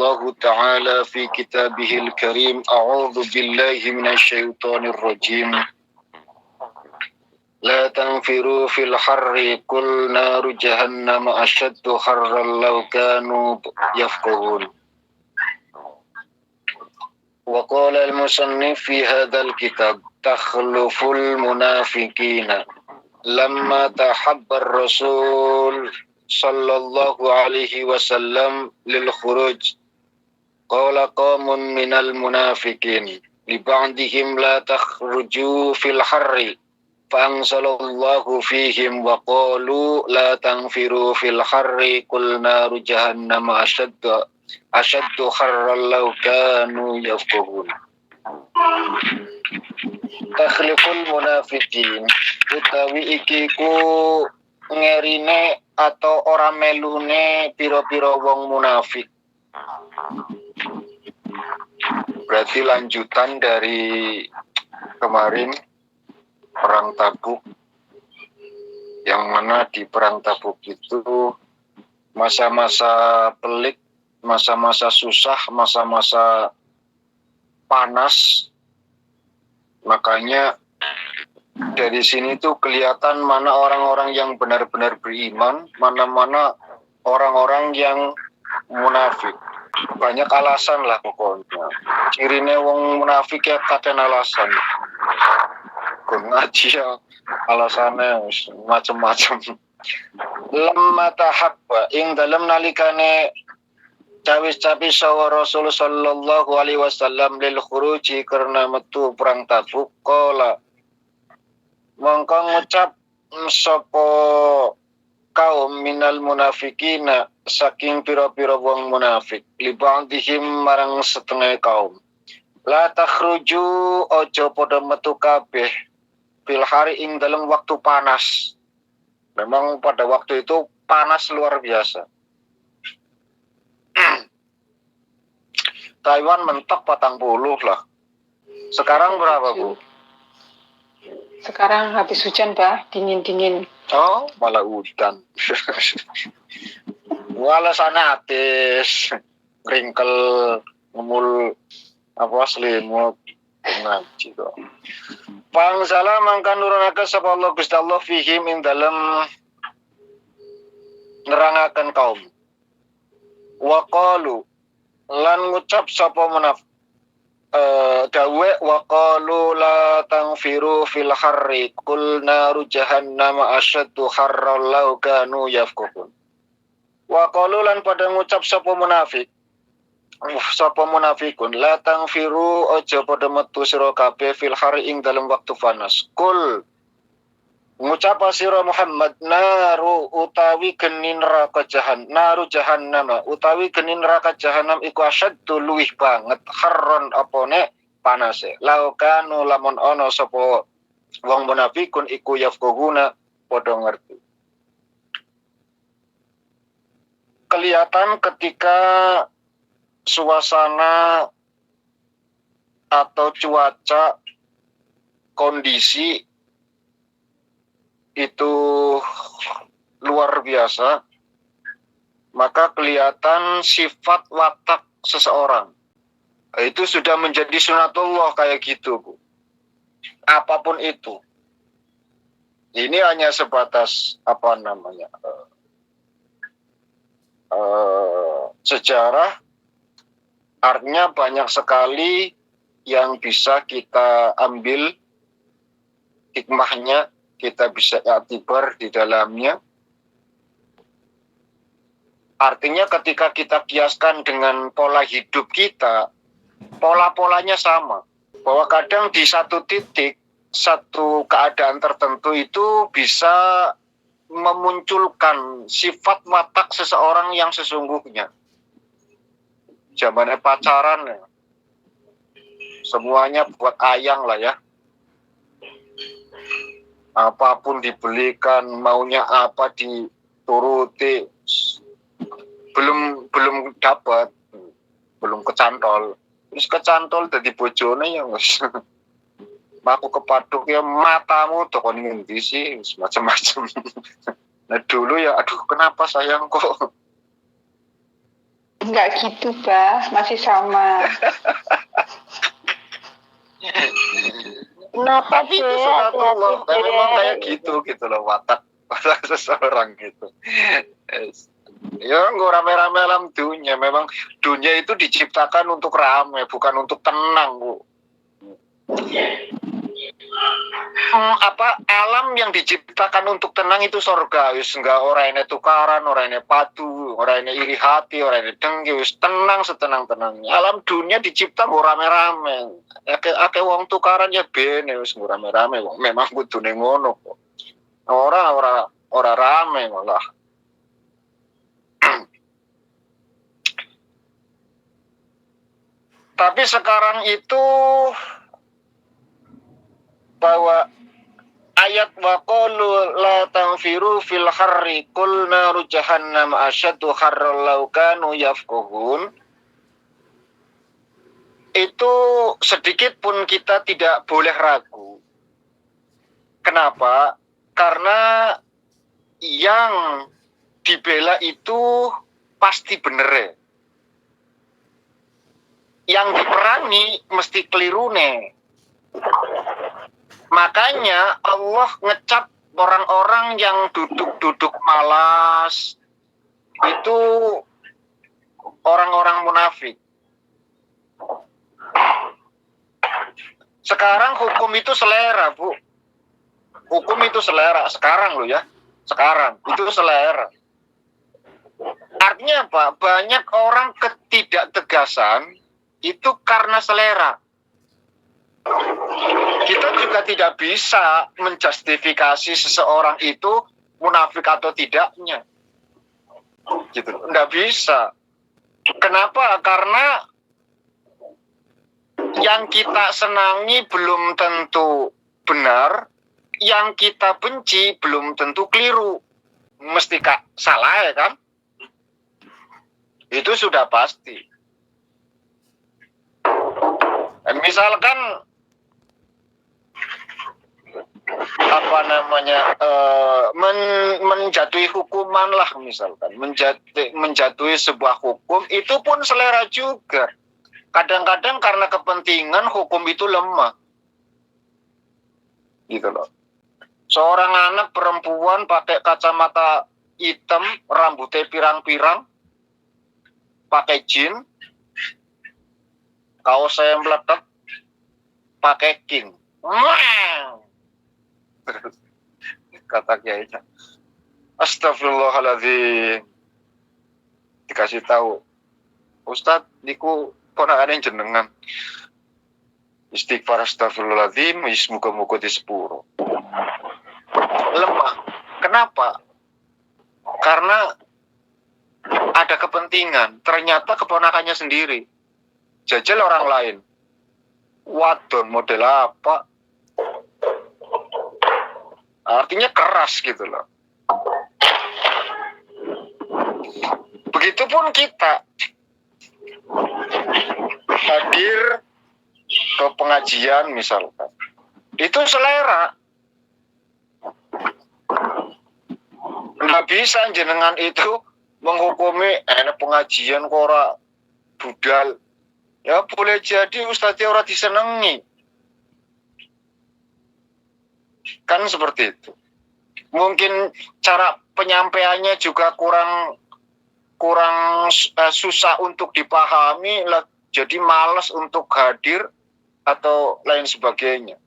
الله تعالى في كتابه الكريم أعوذ بالله من الشيطان الرجيم لا تنفروا في الحر قل نار جهنم أشد حرا لو كانوا يفقهون. وقال المصنف في هذا الكتاب تخلف المنافقين لما تحب الرسول صلى الله عليه وسلم للخروج قال قوم من المنافقين لبعضهم لا تخرجوا في الحر فأنزل الله فيهم وقالوا لا تنفروا في الحر قل نار جهنم أشد حرا لو كانوا يفقهون. Takhliful munafikin utawi iki ku ngerine atau ora melune pira-pira wong munafik. Berarti lanjutan dari kemarin perang Tabuk, yang mana di perang Tabuk itu masa-masa pelik, masa-masa susah, masa-masa panas. Makanya dari sini tuh kelihatan mana orang-orang yang benar-benar beriman, mana-mana orang-orang yang munafik. Banyak alasan lah pokoknya. Cirine wong munafik ya katen alasan. Gun ngaji ya alasannya macam-macam. Lemma tahabba ing dalam nalikane cawis-cawis sawa Rasul sallallahu alaihi wasallam lil khuruji karena metu perang Tabuk qala mongko ngucap sapa kaum minal munafikina saking pira-pira wong munafik li ba'dihim marang setengah kaum la takhruju ojo padha metu kabeh fil hari ing dalam waktu panas. Memang pada waktu itu panas luar biasa. Taiwan mentok 40 lah. Sekarang berapa, Bu? Sekarang habis hujan, Pak. Dingin-dingin. Oh, malah hujan. Wala sana atis. Ringkel, ngemul, selimut. Ngaji kok. Pangsala mangkan nurunaken sapa Allah Gusti Allah fihim ing dalem nerangaken kaum. Wa qalu lan ngucap sapa munafik dawe wa qalu la tanfiru fil harri qul naru jahannam asyaddu harran law kanu yafqahun. Wa qalu lan pada ngucap sapa munafikun la tanfiru aja pada metu sira kabeh fil harri ing dalam waktu panas. Qul ngucap sira Muhammad naru utawi genin neraka naru jahannam utawi genin neraka jahanam iku asyaddu luwih banget harron apone panase laukanu lamun ana sapa wong munafikun iku yafqahuna padha ngerti. Kelihatan ketika suasana atau cuaca kondisi itu luar biasa, maka kelihatan sifat watak seseorang. Itu sudah menjadi sunatullah kayak gitu, Bu. Apapun itu. Ini hanya sebatas sejarah. Artinya banyak sekali yang bisa kita ambil hikmahnya, kita bisa i'tibar di dalamnya. Artinya ketika kita kiaskan dengan pola hidup kita, pola-polanya sama. Bahwa kadang di satu titik, satu keadaan tertentu itu bisa memunculkan sifat watak seseorang yang sesungguhnya. Zamannya pacaran, ya. Semuanya buat ayang lah ya. Apapun dibelikan, maunya apa dituruti, belum dapat, belum kecantol, terus kecantol dari bojone ya mas, aku kepaduk ya matamu toko ngendi sih, macam-macam. Nah dulu ya, aduh kenapa sayang kok Enggak gitu, Bah. Masih sama. Kenapa Tapi sih itu hati-hati sunatullah, memang kayak deh? gitu loh watak seseorang gitu. Yes. Ya nggak rame-rame alam dunia. Memang dunia itu diciptakan untuk rame, bukan untuk tenang, Bu. Apa alam yang diciptakan untuk tenang itu surga. Wis nggak orang ini tukaran, orang ini padu, orang ini iri hati, orang ini dengki. Wis tenang setenang-tenangnya. Alam dunia dicipta nggak rame-rame. Ake wong tukaran ya bene wis nggak rame-rame. Memang kudune ngono kok. Ora rame malah. Tapi sekarang itu bahwa ayat wa qalu la tanfiru fil harri qul naru jahannam asyaddu harran law kanu yafqahun, itu sedikit pun kita tidak boleh ragu. Kenapa? Karena yang dibela itu pasti bener ya. Yang diperangi mesti keliru nih. Makanya Allah ngecap orang-orang yang duduk-duduk malas itu orang-orang munafik. Sekarang hukum itu selera, Bu. Hukum itu selera. Sekarang loh ya. Sekarang itu selera. Artinya apa? Banyak orang ketidaktegasan itu karena selera. Kita juga tidak bisa menjustifikasi seseorang itu munafik atau tidaknya. Gitu. Nggak bisa. Kenapa? Karena yang kita senangi belum tentu benar, yang kita benci belum tentu keliru. Mesti salah ya kan? Itu sudah pasti. Misalkan apa namanya menjatuhi hukuman lah, misalkan menjatuhi sebuah hukum itu pun selera juga. Kadang-kadang karena kepentingan hukum itu lemah, gitu loh. Seorang anak perempuan pakai kacamata hitam, rambutnya pirang-pirang, pakai jin, kaosnya meletek, pakai king. Kata kiainya, astagfirullahaladzim. Dikasih tahu, Ustadz, niku ponakan jenengan. Istighfar astagfirullahaladzim, muga-muga di sepuro. Lemah. Kenapa? Karena ada kepentingan. Ternyata keponakannya sendiri. Jajal orang lain. Wadon model apa? Artinya keras gitu loh. Begitupun kita hadir ke pengajian misalkan. Itu selera. Nggak bisa jenengan itu menghukumi enak pengajian kok ora budal. Ya boleh jadi ustadznya ora disenengi. Kan seperti itu. Mungkin cara penyampaiannya juga kurang susah untuk dipahami, jadi malas untuk hadir atau lain sebagainya.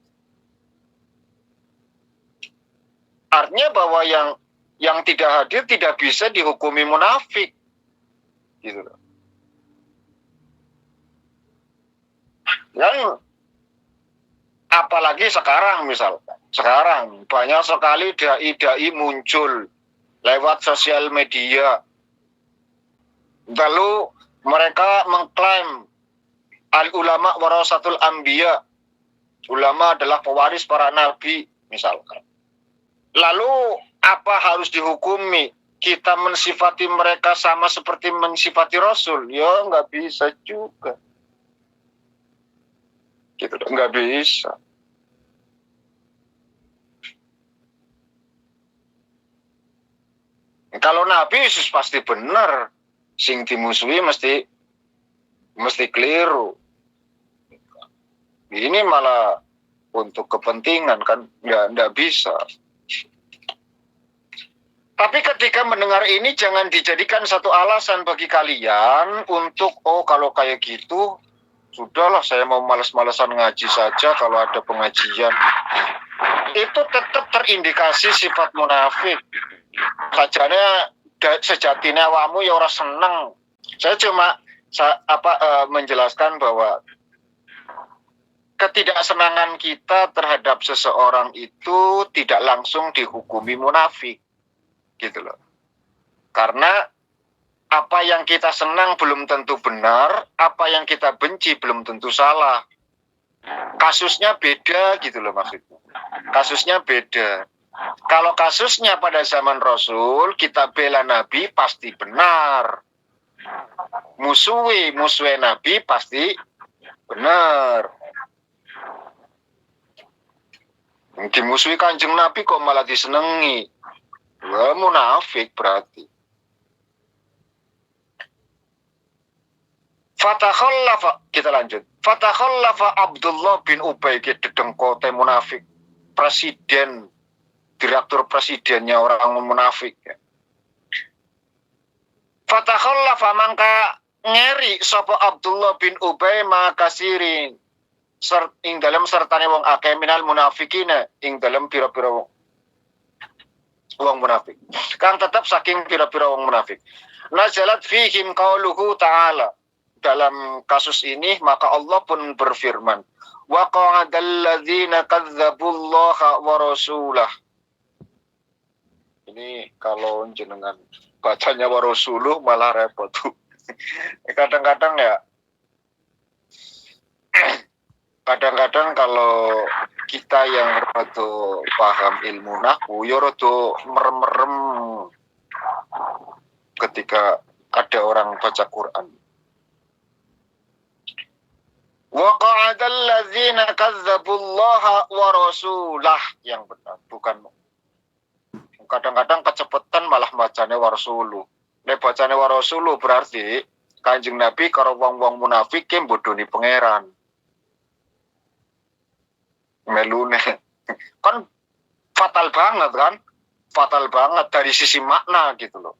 Artinya bahwa yang tidak hadir tidak bisa dihukumi munafik, gitu. Dan apalagi sekarang misalkan, sekarang banyak sekali dai-dai muncul lewat sosial media. Lalu mereka mengklaim al-ulama warasatul anbiya. Ulama adalah pewaris para nabi misalkan. Lalu apa harus dihukumi? Kita mensifati mereka sama seperti mensifati Rasul? Ya nggak bisa juga. Gitu, nggak bisa. Kalau Nabi Yesus pasti benar. Sing dimusuhi mesti keliru. Ini malah untuk kepentingan kan nggak bisa. Tapi ketika mendengar ini jangan dijadikan satu alasan bagi kalian untuk kalau kayak gitu sudahlah saya mau malas-malasan ngaji saja kalau ada pengajian. Itu tetap terindikasi sifat munafik. Sajane sejatinya awakmu ya ora seneng. Saya cuma menjelaskan bahwa ketidaksenangan kita terhadap seseorang itu tidak langsung dihukumi munafik. Gitu loh. Karena apa yang kita senang belum tentu benar, apa yang kita benci belum tentu salah. Kasusnya beda gitu loh maksudnya. Kasusnya beda. Kalau kasusnya pada zaman Rasul, kita bela Nabi pasti benar. Musuhi Nabi pasti benar. Dimusuhi Kanjeng Nabi kok malah disenengi. Wah, munafik berarti. Kita lanjut. Fatakhallafa Abdullah bin Ubay dedengkote munafik. Presiden, direktur presidennya orang munafik. Fatakhallafa mangka ngeri sapa Abdullah bin Ubay makasirin. Ing dalam sertane wong akeh minal munafikina ing dalam pira-pira wong munafik. Kang tetap saking pira-pira wong munafik. Nazalat fihim qauluhu ta'ala. Dalam kasus ini maka Allah pun berfirman, wa qa'adal ladzina kadzdzabullaha wa rasulah. Ini kalau jenengan bacanya wa rasuluh malah repot. Kadang-kadang ya kadang-kadang kalau kita yang rada paham ilmu nahwu ya rada merem-merem ketika ada orang baca Quran. Wa qa'adal ladzina kadzdzabullaha wa rasulah yang benar, bukan. Kadang-kadang kecepetan malah bacane wa rasuluh. Nek bacane wa rasuluh berarti Kanjeng Nabi karo wong-wong munafik ki bodoni pangeran. Melune kan fatal banget dari sisi makna gitu loh,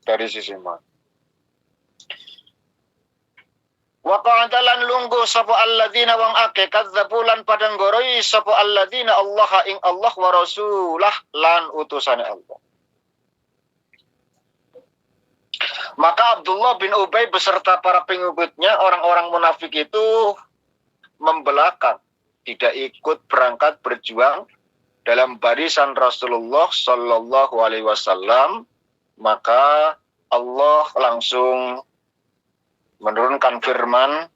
dari sisi makna. Wa qa'adalan lungguh sapa alladzina wang ake kadzdzabulan padang goroi sapa alladzina Allah ing Allah wa rasulah lan utusane Allah. Maka Abdullah bin Ubay beserta para pengikutnya orang-orang munafik itu membelakang, tidak ikut berangkat berjuang dalam barisan Rasulullah Sallallahu Alaihi Wasallam. Maka Allah langsung menurunkan firman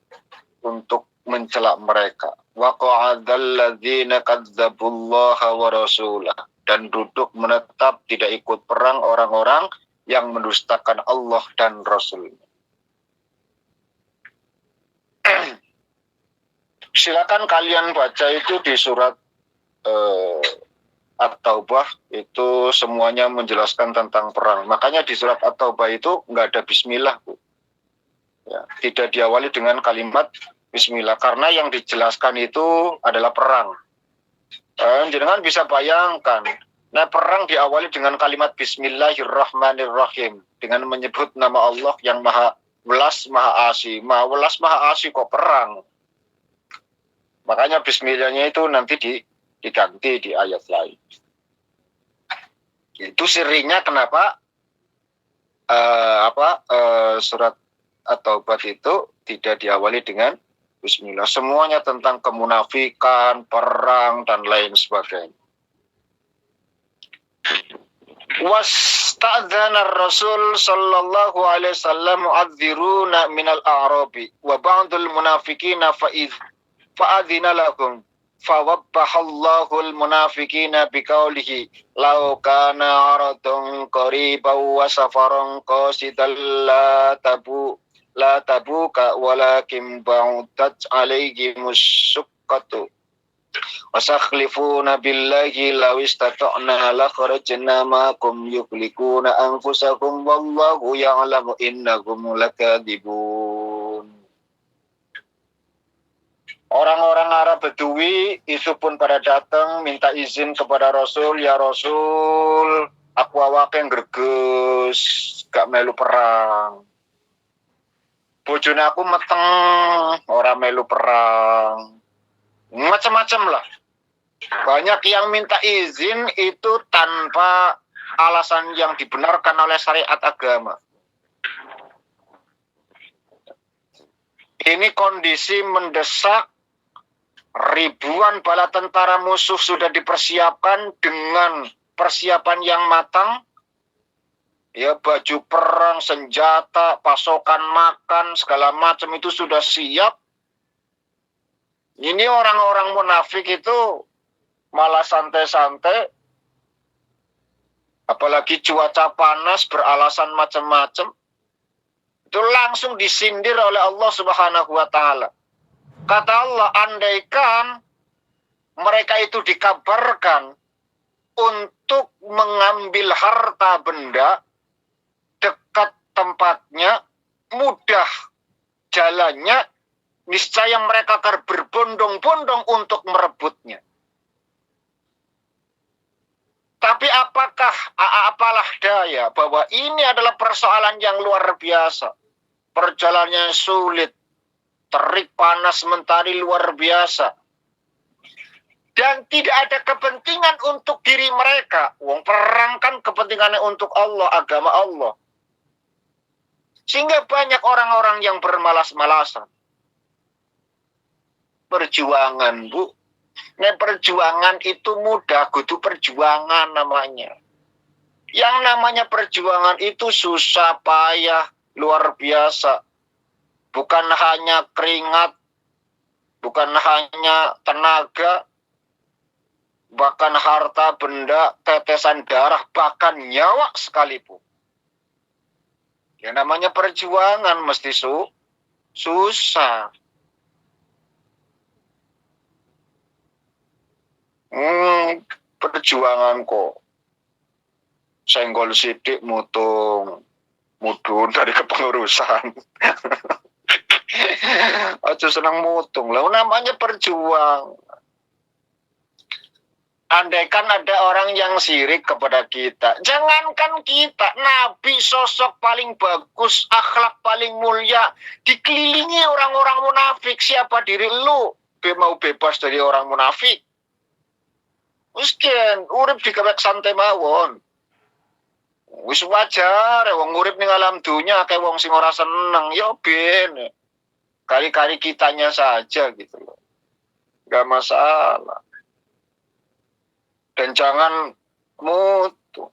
untuk mencela mereka. Wa qa'adal ladzina kadzdzabullaha wa rasulah, dan duduk menetap tidak ikut perang orang-orang yang mendustakan Allah dan Rasul-Nya. Silakan kalian baca itu di surat At-Taubah, itu semuanya menjelaskan tentang perang. Makanya di surat At-Taubah itu nggak ada bismillah, Bu. Ya, tidak diawali dengan kalimat bismillah karena yang dijelaskan itu adalah perang. Jangan bisa bayangkan, nah perang diawali dengan kalimat bismillahirrahmanirrahim dengan menyebut nama Allah yang maha welas maha asih. Maha welas maha asih kok perang. Makanya bismillahnya itu nanti diganti di ayat lain. Itu sirinya kenapa surat At-Taubah itu tidak diawali dengan bismillah. Semuanya tentang kemunafikan, perang, dan lain sebagainya. Wasta'dzana Rasul sallallahu alaihi wasallam mu'adziruna minal a'rabi wa ba'dul munafiqina fa'adzina lahum fawabbahallahu al-munafiqina biqaulihi law kana 'aradan qariban wa safaran qasidan la tabuka walakin ba'udat alaihi musyqqatu wasakhlifuna billahi law istata'na la kharajna ma'akum yukhlikuna anfusakum wallahu ya'lamu innakum lakadzibun. Orang-orang Arab Bedui itu pun pada datang minta izin kepada Rasul, ya Rasul, aku awake greges, gak melu perang. Bojone aku meteng, ora melu perang. Macam-macam lah. Banyak yang minta izin itu tanpa alasan yang dibenarkan oleh syariat agama. Ini kondisi mendesak. Ribuan bala tentara musuh sudah dipersiapkan dengan persiapan yang matang. Ya, baju perang, senjata, pasokan makan, segala macam itu sudah siap. Ini orang-orang munafik itu malah santai-santai. Apalagi cuaca panas, beralasan macam-macam. Itu langsung disindir oleh Allah Subhanahu wa Ta'ala. Kata Allah, andaikan mereka itu dikabarkan untuk mengambil harta benda dekat tempatnya, mudah jalannya, niscaya mereka akan berbondong-bondong untuk merebutnya. Tapi apalah daya bahwa ini adalah persoalan yang luar biasa. Perjalanannya sulit. Terik panas mentari luar biasa. Dan tidak ada kepentingan untuk diri mereka. Wong perang kan kepentingannya untuk Allah, agama Allah. Sehingga banyak orang-orang yang bermalas-malasan. Perjuangan, Bu. Nah, perjuangan itu mudah, kudu perjuangan namanya. Yang namanya perjuangan itu susah, payah, luar biasa. Bukan hanya keringat, bukan hanya tenaga, bahkan harta benda, tetesan darah, bahkan nyawa sekalipun. Yang namanya perjuangan mesti susah. Perjuangan kok. Senggol sidik mudun dari kepengurusan. Aja senang mutung lah, namanya perjuang. Andaikan ada orang yang sirik kepada kita, jangankan kita, Nabi sosok paling bagus, akhlak paling mulia, dikelilingi orang-orang munafik. Siapa diri lu mau bebas dari orang munafik? Miskin, urip dikewek santai mawon. Wis wajar, wong urip ning alam dunya akeh wong sing ora seneng, ya ben. Kali-kali kitanya saja gitu loh. Gak masalah. Dan jangan mutu.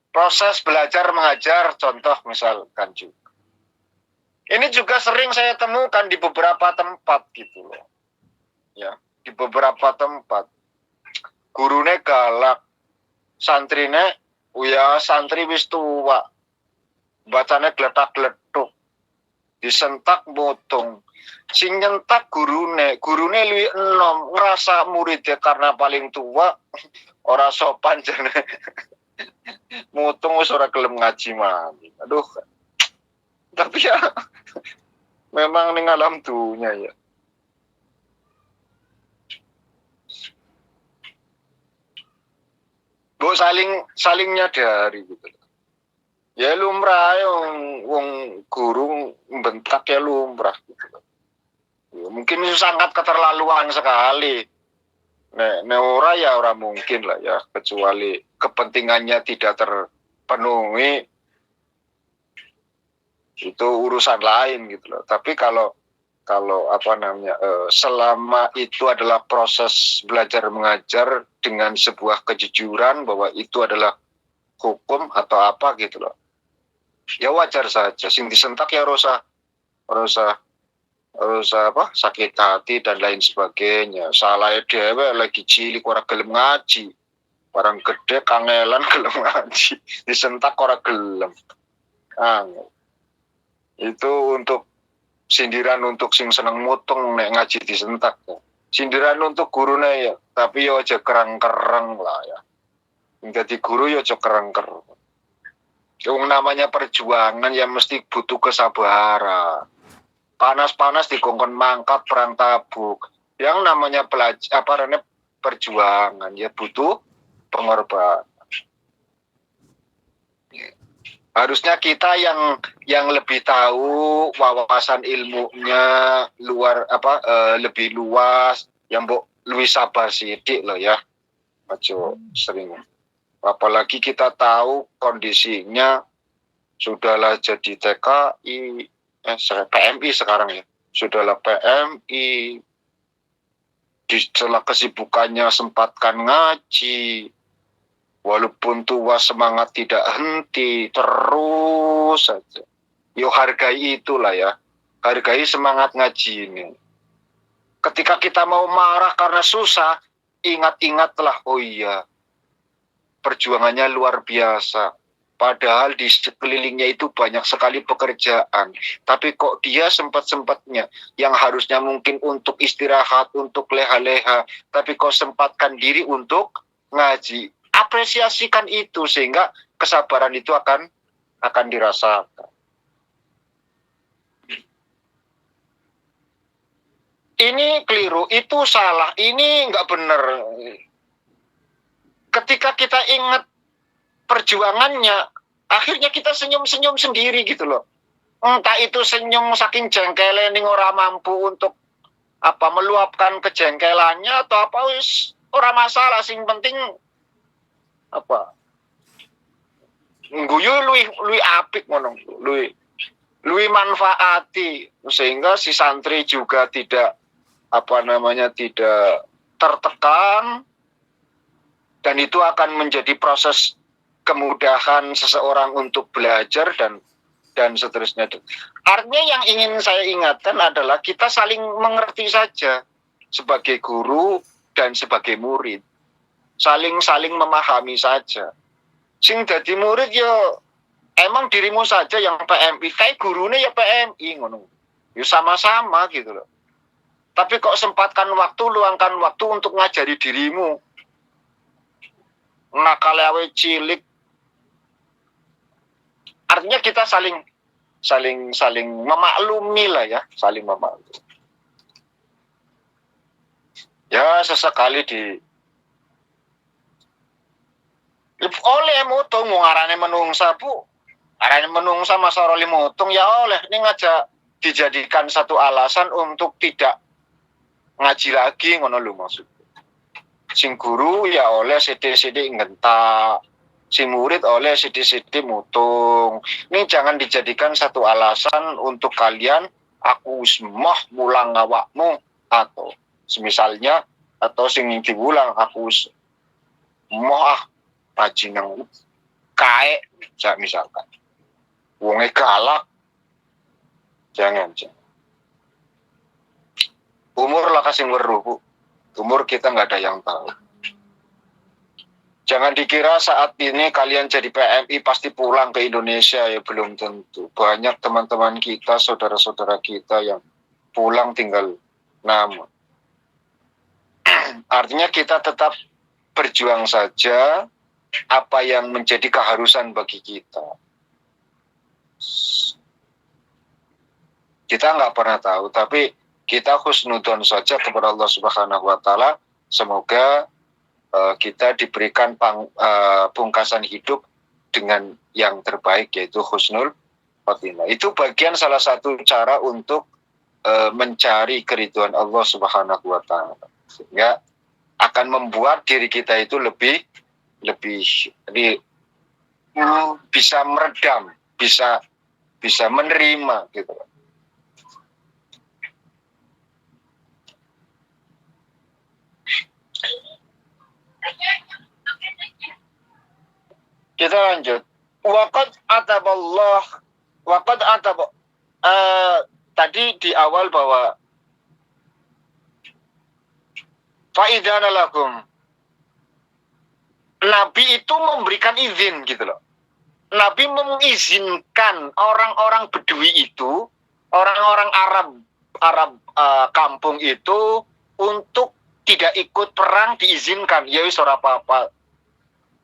Proses belajar mengajar, contoh misalkan juga. Ini juga sering saya temukan di beberapa tempat gitu loh. Ya, di beberapa tempat. Gurune galak, santrine, santri wis tua. Bacanya gletak-gletuk, disentak mutung. Sing nyentak gurune luwih enom, ngerasa muridnya karena paling tua, ora sopan jane. Mutung wis ora gelem ngaji mani. Aduh. Tapi ya memang ning alam dunya ya. Bu saling nyadari gitu. Ya lumrah, wong guru membentak ya lumrah gitu. Ya, mungkin itu sangat keterlaluan sekali. Nek ora ya ora mungkin lah ya, kecuali kepentingannya tidak terpenuhi, itu urusan lain gitu loh. Tapi kalau selama itu adalah proses belajar mengajar dengan sebuah kejujuran bahwa itu adalah hukum atau apa gitu loh. Ya wajar saja, sing disentak ya rosa sakit hati dan lain sebagainya. Salah dhewe lagi cilik ora gelem ngaji. Barang gede kangelan gelem ngaji. Disentak ora gelem. Itu untuk Sindiran untuk sing seneng mutung nek ngaji disentak. Sindiran untuk gurune ya, tapi yo aja kerang-kerang lah ya. Jadi guru yo aja kerang-kerang. Yang namanya perjuangan ya mesti butuh kesabaran. Panas-panas dikongkon mangkat perang Tabuk. Yang namanya perjuangan ya butuh pengorbanan. Harusnya kita yang lebih tahu wawasan ilmunya lebih luas, yang lebih sabar sidik loh ya. Ajo sering. Apalagi kita tahu kondisinya sudahlah jadi TKI, PMI sekarang ya. Sudahlah PMI, di setelah kesibukannya sempatkan ngaji. Walaupun tua semangat tidak henti, terus saja. Yo hargai itulah ya. Hargai semangat ngaji ini. Ketika kita mau marah karena susah, ingat-ingatlah, oh iya, perjuangannya luar biasa. Padahal di sekelilingnya itu banyak sekali pekerjaan. Tapi kok dia sempat-sempatnya yang harusnya mungkin untuk istirahat, untuk leha-leha. Tapi kok sempatkan diri untuk ngaji. Apresiasikan itu sehingga kesabaran itu akan dirasakan. Ini keliru, itu salah, ini nggak benar. Ketika kita ingat perjuangannya, akhirnya kita senyum-senyum sendiri gitu loh. Entah itu senyum saking jengkelnya ning ora mampu untuk meluapkan kejengkelannya atau apa, wis ora masalah, sing penting guyu luwih apik ngono, luwih manfaati sehingga si santri juga tidak tidak tertekan, dan itu akan menjadi proses kemudahan seseorang untuk belajar dan seterusnya. Artinya yang ingin saya ingatkan adalah kita saling mengerti saja sebagai guru dan sebagai murid. Saling memahami saja. Sing dadi murid yo emang dirimu saja yang PMI, kayak gurunya ya PMI ngono. Yo sama-sama gitu loh. Tapi kok luangkan waktu untuk ngajari dirimu. Nakal awe cilik. Artinya kita saling memaklumi lah ya, saling memaklumi. Ya sesekali oleh mutung ngarane menungsa bu, arane menungsa masa roli mutung ya oleh ini ngajak dijadikan satu alasan untuk tidak ngaji lagi ngono lho maksud. Sing guru ya oleh sithik-sithik ngentak, sing murid oleh sithik-sithik mutung. Ini jangan dijadikan satu alasan untuk kalian aku wis moh mulang awakmu, atau semisalnya, atau sing diulang aku wis moh bajingan kae misalkan wonge galak, jangan. Umur lah kasing weruh bu, umur kita nggak ada yang tahu. Jangan dikira saat ini kalian jadi PMI pasti pulang ke Indonesia, ya belum tentu. Banyak teman-teman kita, saudara-saudara kita yang pulang tinggal nama. Artinya kita tetap berjuang saja apa yang menjadi keharusan bagi kita. Kita nggak pernah tahu, tapi kita husnudon saja kepada Allah Subhanahu wa Ta'ala. Semoga kita diberikan pungkasan hidup dengan yang terbaik, yaitu husnul khotimah. Itu bagian salah satu cara untuk mencari keridhaan Allah Subhanahu wa Ta'ala, sehingga akan membuat diri kita itu lebih bisa meredam, bisa menerima gitu. Kita lanjut. Waqad atab tadi di awal bahwa faidana lakum, Nabi itu memberikan izin gitu loh. Nabi mengizinkan orang-orang Bedui itu orang-orang Arab kampung itu untuk tidak ikut perang diizinkan, ya wis ora apa-apa,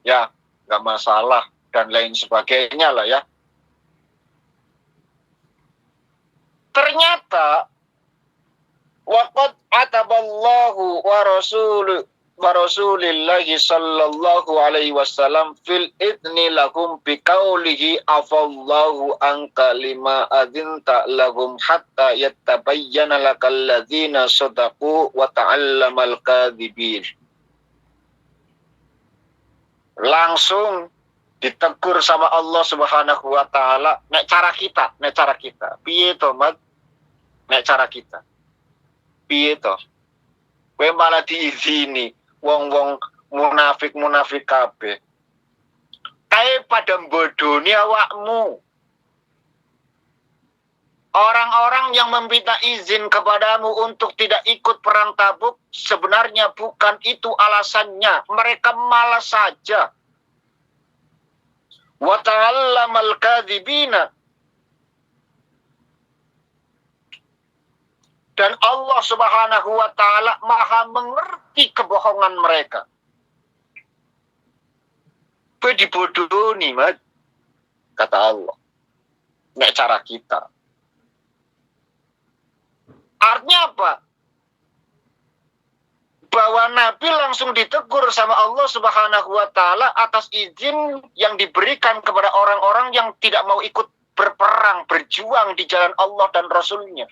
ya nggak masalah dan lain sebagainya lah ya. Ternyata waqad ataballahu wa rasulillahi sallallahu alaihi wasallam fil idni lahum biqaulihi afallahu anka lima adzinta lahum hatta yattabayyana lakal ladzina sadaqu wa ta'allamal kadzibin. Langsung ditegur sama Allah Subhanahu wa taala, nek cara kita. Piye to, Mat? Nek cara kita. Piye to? Kowe malah diizini wong-wong munafik kabeh. Kae pada bodoni awakmu. Orang-orang yang meminta izin kepadamu untuk tidak ikut perang Tabuk sebenarnya bukan itu alasannya. Mereka malas saja. Wa ta'allamal kadzibina. Dan Allah Subhanahu wa ta'ala maha mengerti kebohongan mereka. Kowe dibodohi, Mat, kata Allah. Nek cara kita. Artinya apa? Bahwa Nabi langsung ditegur sama Allah Subhanahu wa ta'ala atas izin yang diberikan kepada orang-orang yang tidak mau ikut berperang, berjuang di jalan Allah dan Rasulnya.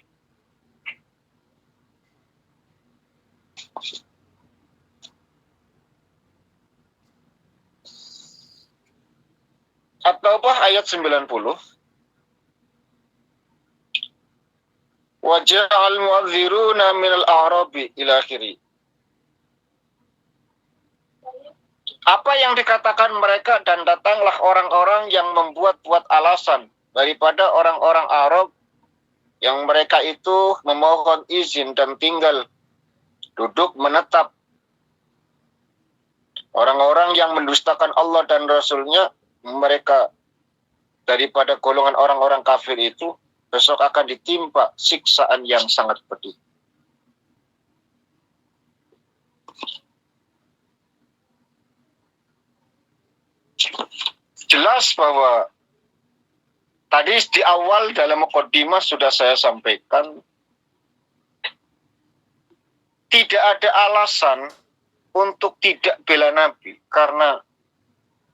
At-Taubah ayat 90. Waja'al mu'adziruna minal a'rabi ila akhiri. Apa yang dikatakan mereka, dan datanglah orang-orang yang membuat-buat alasan daripada orang-orang Arab yang mereka itu memohon izin dan tinggal duduk menetap. Orang-orang yang mendustakan Allah dan Rasulnya, mereka daripada golongan orang-orang kafir itu besok akan ditimpa siksaan yang sangat pedih. Jelas bahwa tadi di awal dalam muqaddimah sudah saya sampaikan, tidak ada alasan untuk tidak bela Nabi, karena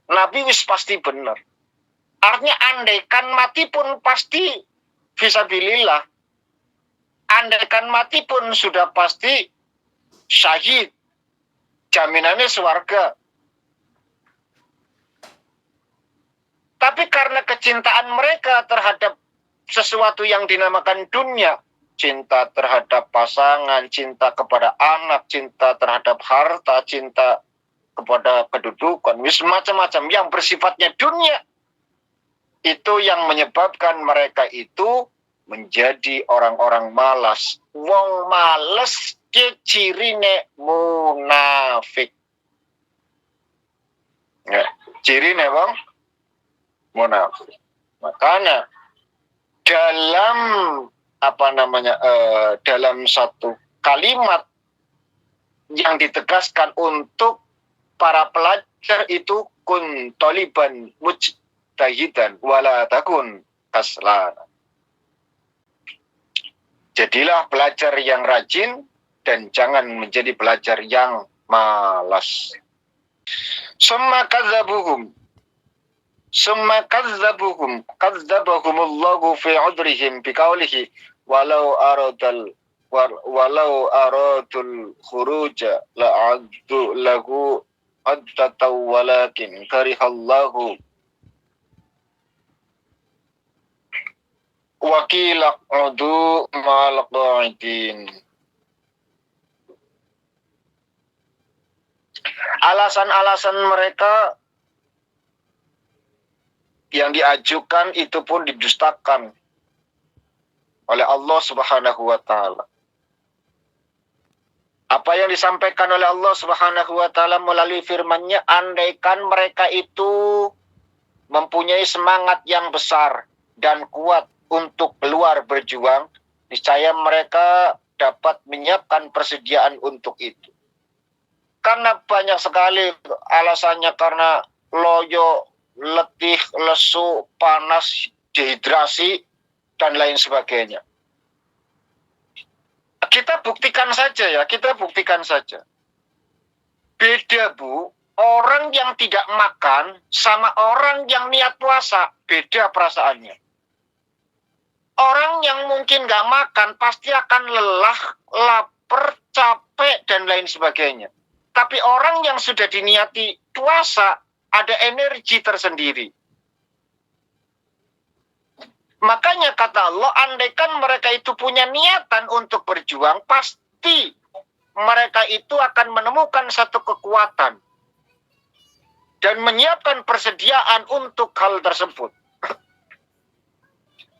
Nabi wis pasti benar. Artinya andaikan mati pun pasti fisabilillah. Andaikan mati pun sudah pasti syahid. Jaminannya swarga. Tapi karena kecintaan mereka terhadap sesuatu yang dinamakan dunia, cinta terhadap pasangan, cinta kepada anak, cinta terhadap harta, cinta kepada kedudukan, macam-macam yang bersifatnya dunia, itu yang menyebabkan mereka itu menjadi orang-orang malas. Wong malas cirine munafik. Ya, cirine wong munafik. Makanya dalam dalam satu kalimat yang ditegaskan untuk para pelajar itu, kun toliban mujtahidan wala takun kaslana. Jadilah pelajar yang rajin dan jangan menjadi pelajar yang malas. Summa kadzabahumullahu fi udrihim biqaulihi walau aradul khuruja la'addu lahu addataw walakin karihallahu wakila udu ma'al qa'idin. Alasan-alasan mereka yang diajukan itu pun didustakan oleh Allah Subhanahu wa ta'ala. Apa yang disampaikan oleh Allah Subhanahu wa ta'ala melalui firman-Nya, andaikan mereka itu mempunyai semangat yang besar dan kuat untuk keluar berjuang, niscaya mereka dapat menyiapkan persediaan untuk itu. Karena banyak sekali alasannya, karena loyo, letih, lesu, panas, dehidrasi, dan lain sebagainya. Kita buktikan saja. Beda, Bu. Orang yang tidak makan sama orang yang niat puasa, beda perasaannya. Orang yang mungkin nggak makan pasti akan lelah, lapar, capek, dan lain sebagainya. Tapi orang yang sudah diniati puasa, ada energi tersendiri. Makanya kata Allah, andaikan mereka itu punya niatan untuk berjuang, pasti mereka itu akan menemukan satu kekuatan dan menyiapkan persediaan untuk hal tersebut.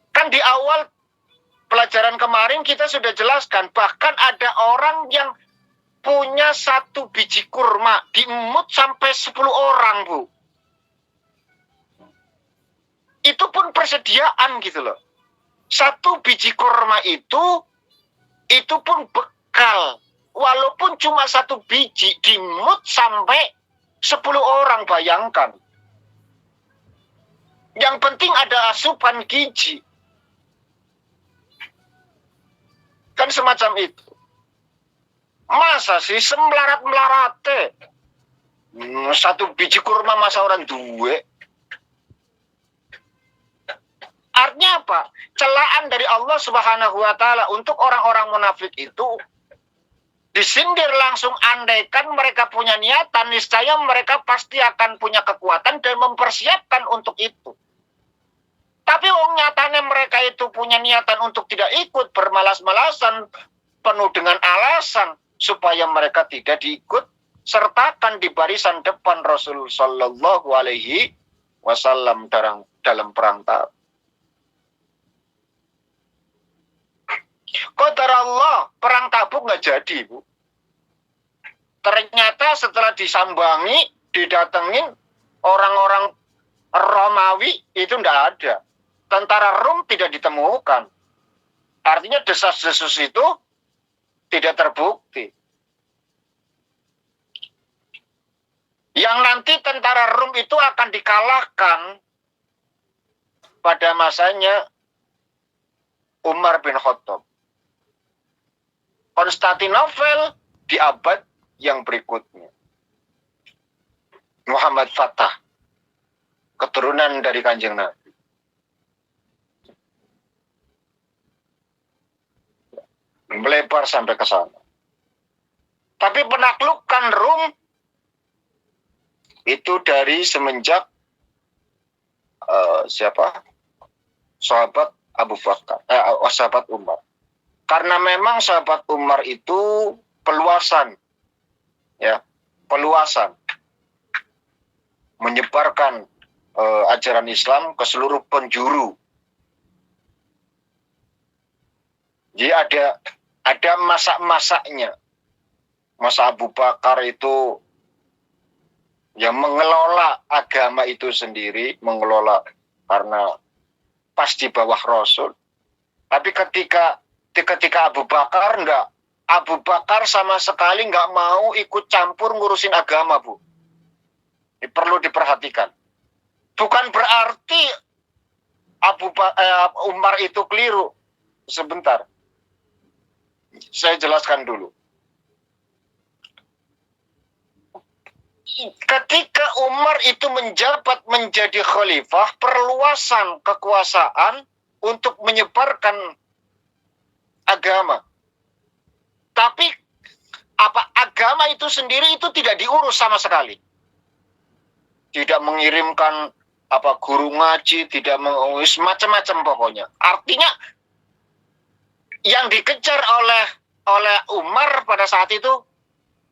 Kan di awal pelajaran kemarin kita sudah jelaskan, bahkan ada orang yang punya 1 biji kurma, diemut sampai 10 orang, Bu. Itu pun persediaan gitu loh. 1 biji kurma itu pun bekal. Walaupun cuma 1 biji, dimut sampai 10 orang, bayangkan. Yang penting ada asupan gizi. Kan semacam itu. Masa sih semelarat-melarate? 1 biji kurma masa orang duwe? Artinya apa? Celaan dari Allah Subhanahu wa Ta'ala untuk orang-orang munafik itu disindir langsung, andaikan mereka punya niatan, niscaya mereka pasti akan punya kekuatan dan mempersiapkan untuk itu. Tapi nyatanya mereka itu punya niatan untuk tidak ikut, bermalas-malasan, penuh dengan alasan supaya mereka tidak diikut sertakan di barisan depan Rasul Sallallahu Alaihi Wasallam dalam perang Tabuk. Qadar Allah, perang Tabuk nggak jadi, Bu. Ternyata setelah disambangi, didatengin orang-orang Romawi, itu nggak ada. Tentara Rom tidak ditemukan. Artinya desas-desus itu tidak terbukti. Yang nanti tentara Rom itu akan dikalahkan pada masanya Umar bin Khattab. Konstantinopel di abad yang berikutnya. Muhammad Fatah, keturunan dari Kanjeng Nabi. Melebar sampai ke sana. Tapi penaklukan Rum itu dari semenjak sahabat Abu Bakar, sahabat Umar. Karena memang sahabat Umar itu peluasan, menyebarkan ajaran Islam ke seluruh penjuru. Jadi ada masa-masanya. Masa Abu Bakar itu yang mengelola agama itu sendiri, mengelola karena pas di bawah Rasul. Tapi ketika Abu Bakar enggak, Abu Bakar sama sekali enggak mau ikut campur ngurusin agama, Bu. Ini perlu diperhatikan. Bukan berarti Umar itu keliru. Sebentar. Saya jelaskan dulu. Ketika Umar itu menjabat menjadi khalifah, perluasan kekuasaan untuk menyebarkan agama. Tapi agama itu sendiri itu tidak diurus sama sekali. Tidak mengirimkan guru ngaji, tidak mengurus macam-macam pokoknya. Artinya yang dikejar oleh Umar pada saat itu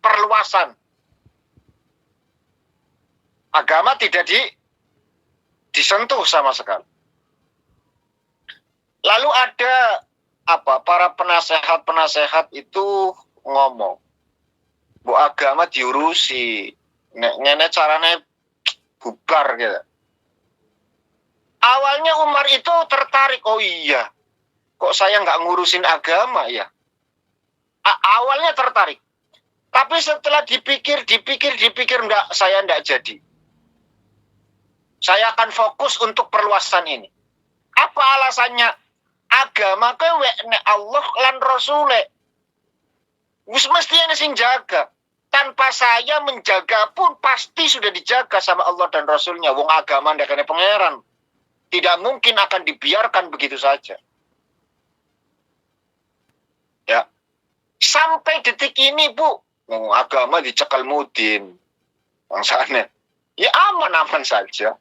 perluasan. Agama tidak disentuh sama sekali. Lalu ada para penasehat itu ngomong, bu agama diurusi, ngene carane bubar gitu. Awalnya Umar itu tertarik, oh iya, kok saya nggak ngurusin agama ya? Awalnya tertarik. Tapi setelah dipikir, enggak, saya enggak jadi. Saya akan fokus untuk perluasan ini. Apa alasannya? Agama kowe nek Allah lan Rasule. Wis mesti ana sing jaga. Tanpa saya menjaga pun pasti sudah dijaga sama Allah dan Rasulnya. Wong agama ndak kene pangeran. Tidak mungkin akan dibiarkan begitu saja. Ya. Sampai detik ini, Bu, agama dicekal mudin. Bangsane. Ya aman-aman saja.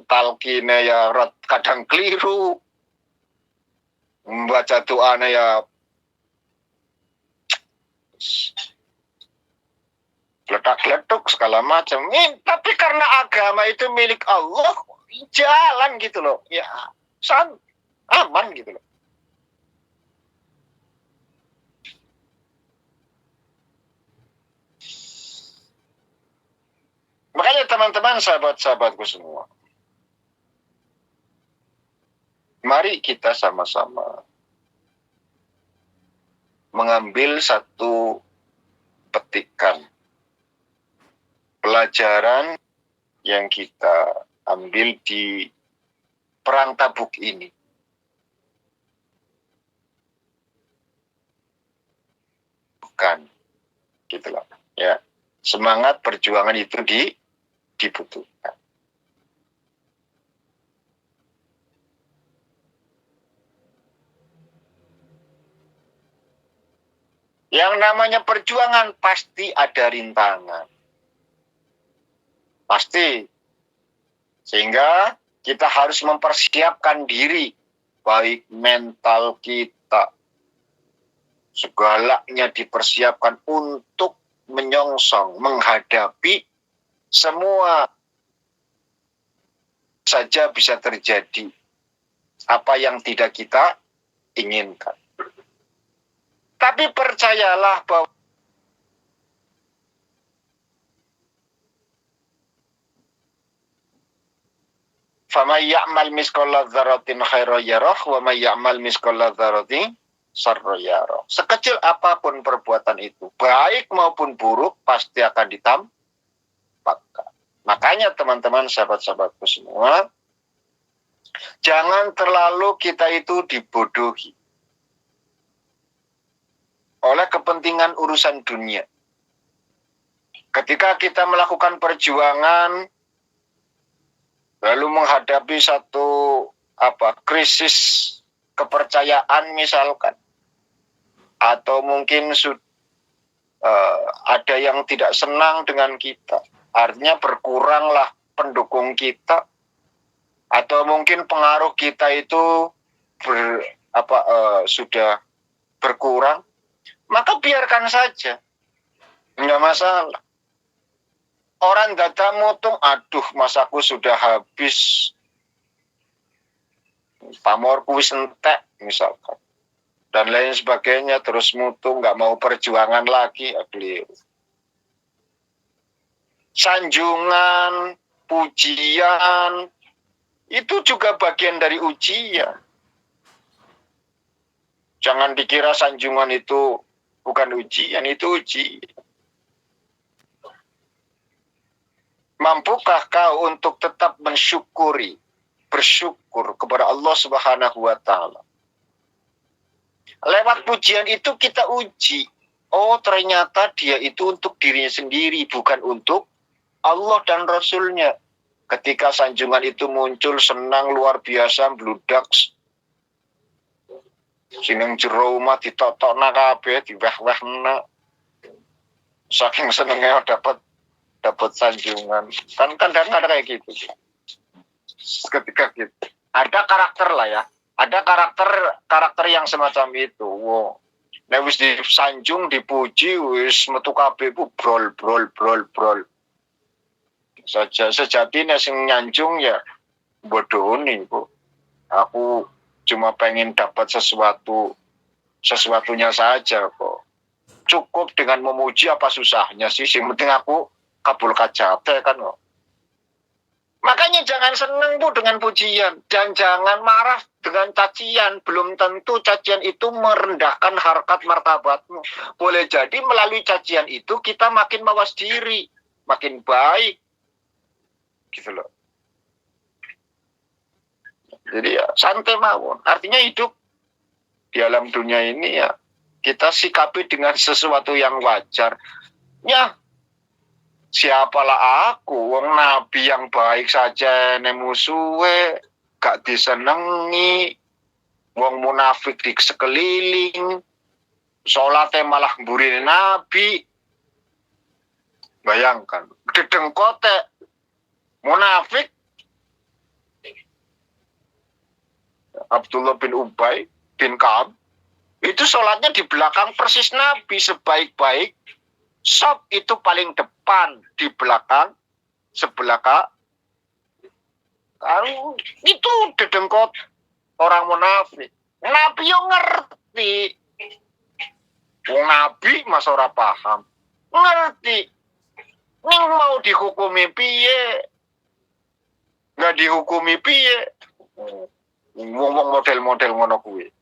Talqine ya kadang keliru. Membaca doanya ya letak-letuk segala macam. Tapi karena agama itu milik Allah, jalan gitu loh. Ya, aman gitu loh. Makanya teman-teman, sahabat-sahabatku semua, mari kita sama-sama mengambil satu petikan pelajaran yang kita ambil di Perang Tabuk ini. Bukan, gitu loh. Ya, semangat perjuangan itu dibutuhkan. Yang namanya perjuangan pasti ada rintangan. Pasti. Sehingga kita harus mempersiapkan diri. Baik mental kita. Segalanya dipersiapkan untuk menyongsong, menghadapi semua saja bisa terjadi. Apa yang tidak kita inginkan. Tapi percayalah bahwa faman ya'mal misqala dzarratin khairan yarah wa may ya'mal misqala dzarratin syarran yarah. Sekecil apapun perbuatan itu, baik maupun buruk, pasti akan ditampakkan. Makanya teman-teman, sahabat-sahabatku semua, jangan terlalu kita itu dibodohi oleh kepentingan urusan dunia. Ketika kita melakukan perjuangan, lalu menghadapi satu krisis kepercayaan misalkan, atau mungkin ada yang tidak senang dengan kita, artinya berkuranglah pendukung kita, atau mungkin pengaruh kita itu sudah berkurang, maka biarkan saja, nggak masalah. Orang data mutung, aduh masaku sudah habis, pamorku wis entek misalkan, dan lain sebagainya, terus mutung, nggak mau perjuangan lagi, keliru. Sanjungan, pujian, itu juga bagian dari ujian. Jangan dikira sanjungan itu bukan ujian, itu ujian. Mampukah kau untuk tetap bersyukur kepada Allah Subhanahu wa Ta'ala? Lewat pujian itu kita uji. Oh, ternyata dia itu untuk dirinya sendiri, bukan untuk Allah dan Rasulnya. Ketika sanjungan itu muncul, senang luar biasa, bludak. Sineng jero omah ditotokna kabeh, diweh-wehna. Saking senengnya dapat sanjungan. Kan kadang-kadang kayak gitu. Ketika gitu. Ada karakter lah ya. Ada karakter yang semacam itu. Wow. Nek wis disanjung, dipuji, wis metu kabeh ku brol. Sejatinya sing nyanjung ya bodoni, Bu. Aku cuma pengen dapat sesuatunya saja kok. Cukup dengan memuji, apa susahnya sih? Yang penting aku kabul kajate kan kok. Makanya jangan senang Bu dengan pujian dan jangan marah dengan cacian. Belum tentu cacian itu merendahkan harkat martabatmu. Boleh jadi melalui cacian itu kita makin mawas diri, makin baik. Gitu loh. Jadi ya santai mawon. Artinya hidup di alam dunia ini ya kita sikapi dengan sesuatu yang wajar. Ya, siapalah aku, wong nabi yang baik saja nemusuhe, gak disenengi, wong munafik di sekeliling, sholatnya malah mburi nabi. Bayangkan, dedengkote munafik Abdullah bin Ubay bin Ka'ab itu sholatnya di belakang persis Nabi, sebaik-baik sop itu paling depan, di belakang sebelah itu dedengkot orang munafik. Nabi yo ngerti, Nabi mas ora paham, ngerti ning mau dihukumi piye, nggak dihukumi piye. Ngomong model-model ngono kuwi.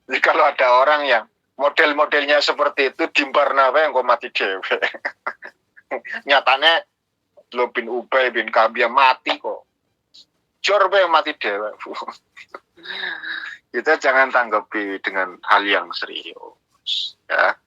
Jadi kalau ada orang yang model-modelnya seperti itu dimbarna wae engko mati dhewe. Nyatane lo bin Ubay bin Ka'ab mati kok. Jor wae mati dhewe. Kita jangan tanggapi dengan hal yang serius, ya.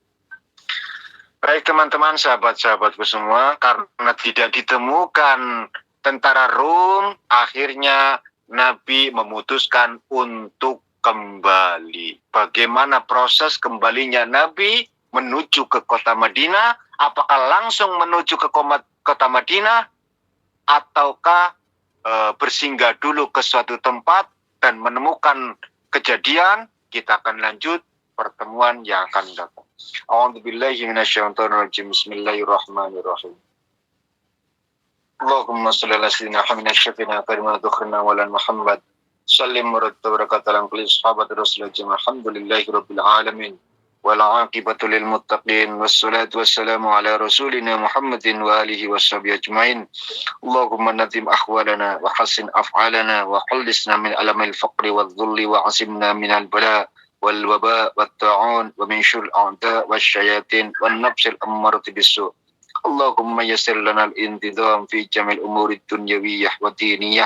Baik teman-teman, sahabat-sahabatku semua, karena tidak ditemukan tentara Rum, akhirnya Nabi memutuskan untuk kembali. Bagaimana proses kembalinya Nabi menuju ke kota Madinah? Apakah langsung menuju ke kota Madinah? Ataukah bersinggah dulu ke suatu tempat dan menemukan kejadian? Kita akan lanjut pertemuan yang akan datang. A'udzubillahi minasyaitonirrajim. Bismillahirrahmanirrahim. Allahumma shalli ala sayyidina Muhammad syafina karima dukhrina wala Muhammad sallim murattabarakatan kulli sahabat rasulullah alhamdulillahi rabbil alamin wal aqibatu lil muttaqin wassalatu wassalamu ala rasulina Muhammadin wa alihi washabihi ajmain. Allahumma nadim ahwalana wa hassin af'alana wa khallisna min alamil faqri wal dhulli wa asimna min al bala wal waba wat ta'un wa min syurril a'da wasyayatin wan nafsil ammarati bisu. Allahumma yassir lana al-intidam fi jamil umuri dunyawiyyah wa diniyah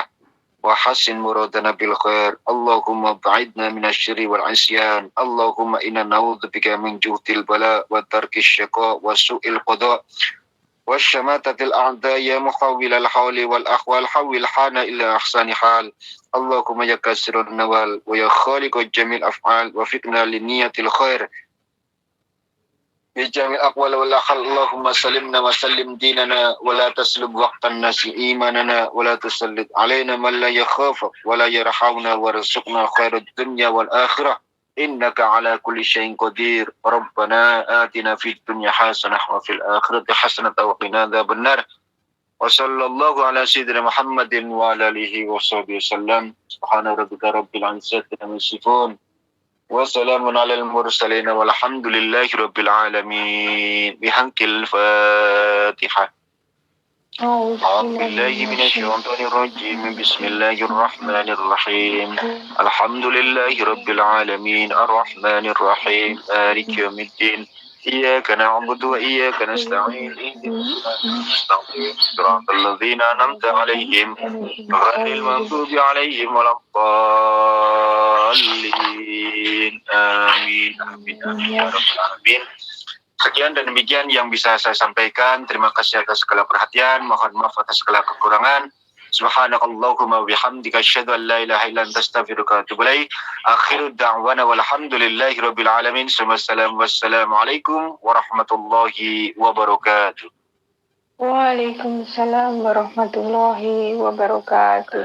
wa hassin muradana bil khair. Allahumma ba'idna minasyirri wal isyan. Allahumma inna na'udzubika min juhdil bala wa tarkis syaqa wa su'il qada wa syamatatil a'da ya muhawwil al-hawli wal akhwal hawil hana ila ahsani hal. Allahumma ya kasirun nawal wa ya khaliqul jamil af'al wa fiqna liniyatil khair bijamil aqwal wal akhal. Allahumma salimna wa sallim dinana wa la taslub waqtan nasi imanana wa la tusallit alaina man la yakhafuk wa la yarhamuna warzuqna khairid dunya wal akhirah innaka ala kulli syai'in qadir. Rabbana atina fid dunya hasanah wa fil akhirati hasanah wa qina adzabannar. Wa sallallahu ala sayyidina Muhammadin wa ala alihi wa sahbihi wasallam. Subhana rabbika rabbil izzati amma yasifun. Wassalamun alal mursalin walhamdulillahi rabbil alamin. Bihankil Fatihah. A'udzubillahi minasyaitonir rajim. Bismillahirrahmanirrahim. Alhamdulillahi rabbil alamin. Arrahmanir rahim. Maliki yaumiddin. Iyyaka na'budu wa iyyaka nasta'in. Shiratal ladzina an'amta 'alaihim ghairil maghdubi 'alaihim waladdallin. Amin. Amin. Amin. Ya rabbal alamin. Sekian dan demikian yang bisa saya sampaikan. Terima kasih atas segala perhatian. Mohon maaf atas segala kekurangan. Subhanakallahumma bihamdika asyhadu an la ilaha illa anta astaghfiruka wa atubu ilaik. Akhiru da'wana walhamdulillahi rabbil alamin. Wassalamualaikum warahmatullahi wabarakatuh. Waalaikumsalam warahmatullahi wabarakatuh.